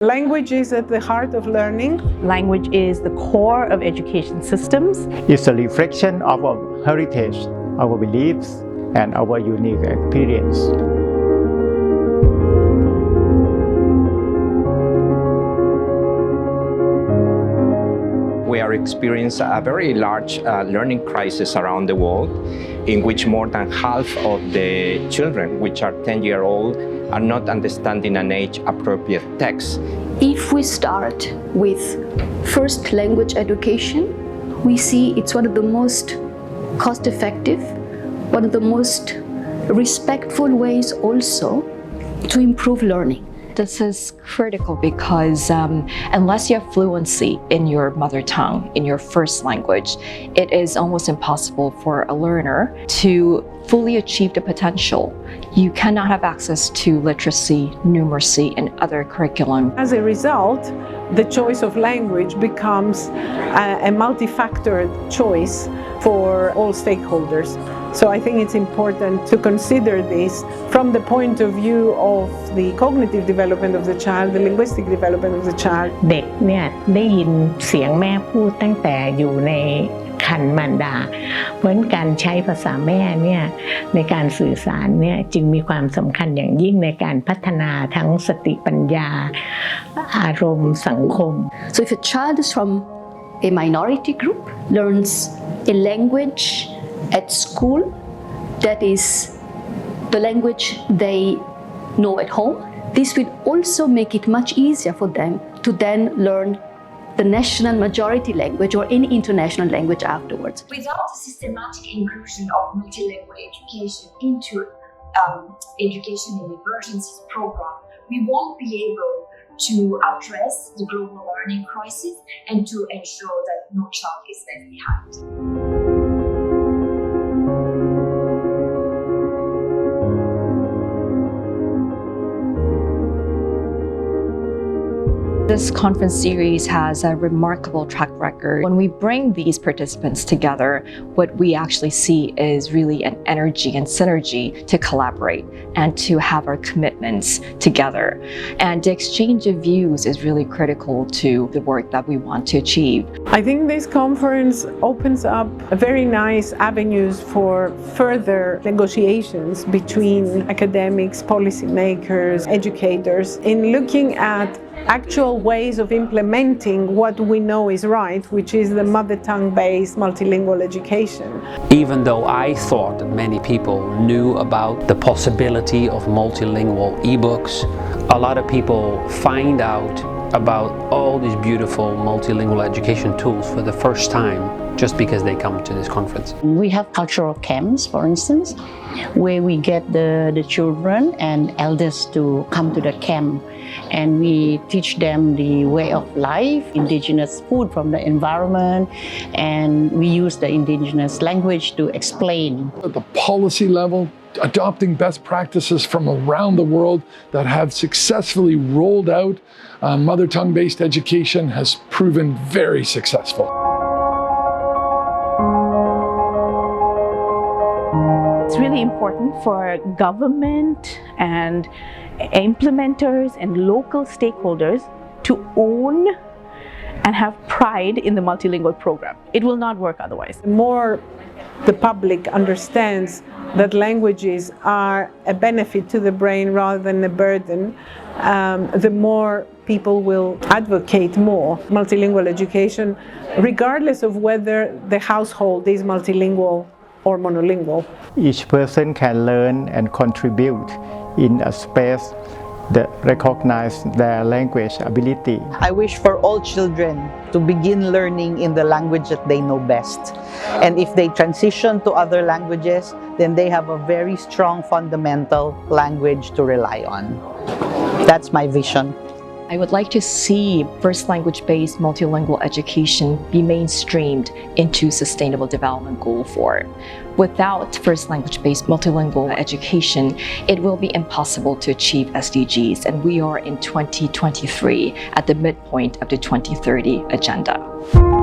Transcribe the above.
Language is at the heart of learning. Language is the core of education systems. It's a reflection of our heritage, our beliefs, and our unique experience. We are experiencing a very large learning crisis around the world, in which more than half of the children, which are 10-year-old, are not understanding an age-appropriate text. If we start with first language education, we see it's one of the most cost-effective, one of the most respectful ways also to improve learning. This is critical because unless you have fluency in your mother tongue, in your first language, it is almost impossible for a learner to fully achieve the potential. You cannot have access to literacy, numeracy, and other curriculum. As a result, the choice of language becomes a multi-factored choice for all stakeholders. So I think it's important to consider this from the point of view of the cognitive development of the child, the linguistic development of the child. เด็กเนี่ยได้ยินเสียงแม่พูดตั้งแต่อยู่ในครรภ์มารดาเพราะฉะนั้นการใช้ภาษาแม่เนี่ยในการสื่อสารเนี่ยจึงมีความสำคัญอย่างยิ่งในการพัฒนาทั้งสติปัญญาอารมณ์สังคม So if a child is from a minority group, learns a language at school that is the language they know at home, this will also make it much easier for them to then learn the national majority language or any international language afterwards. Without the systematic inclusion of multilingual education into education in emergencies program, we won't be able to address the global learning crisis and to ensure that no child is left behind. This conference series has a remarkable track record. When we bring these participants together, what we actually see is really an energy and synergy to collaborate and to have our commitments together. And the exchange of views is really critical to the work that we want to achieve. I think this conference opens up very nice avenues for further negotiations between academics, policymakers, educators in looking at actual ways of implementing what we know is right, which is the mother tongue-based multilingual education. Even though I thought that many people knew about the possibility of multilingual ebooks, a lot of people find out about all these beautiful multilingual education tools for the first time just because they come to this conference. We have cultural camps, for instance, where we get the children and elders to come to the camp, and we teach them the way of life, indigenous food from the environment, and we use the indigenous language to explain. At the policy level, adopting best practices from around the world that have successfully rolled out mother tongue-based education has proven very successful. It's really important for government and implementers and local stakeholders to own and have pride in the multilingual program. It will not work otherwise. The more the public understands that languages are a benefit to the brain rather than a burden, the more people will advocate more multilingual education, regardless of whether the household is multilingual or monolingual. Each person can learn and contribute in a space that recognizes their language ability. I wish for all children to begin learning in the language that they know best. And if they transition to other languages, then they have a very strong fundamental language to rely on. That's my vision. I would like to see first language-based multilingual education be mainstreamed into Sustainable Development Goal 4. Without first language-based multilingual education, it will be impossible to achieve SDGs, and we are in 2023 at the midpoint of the 2030 agenda.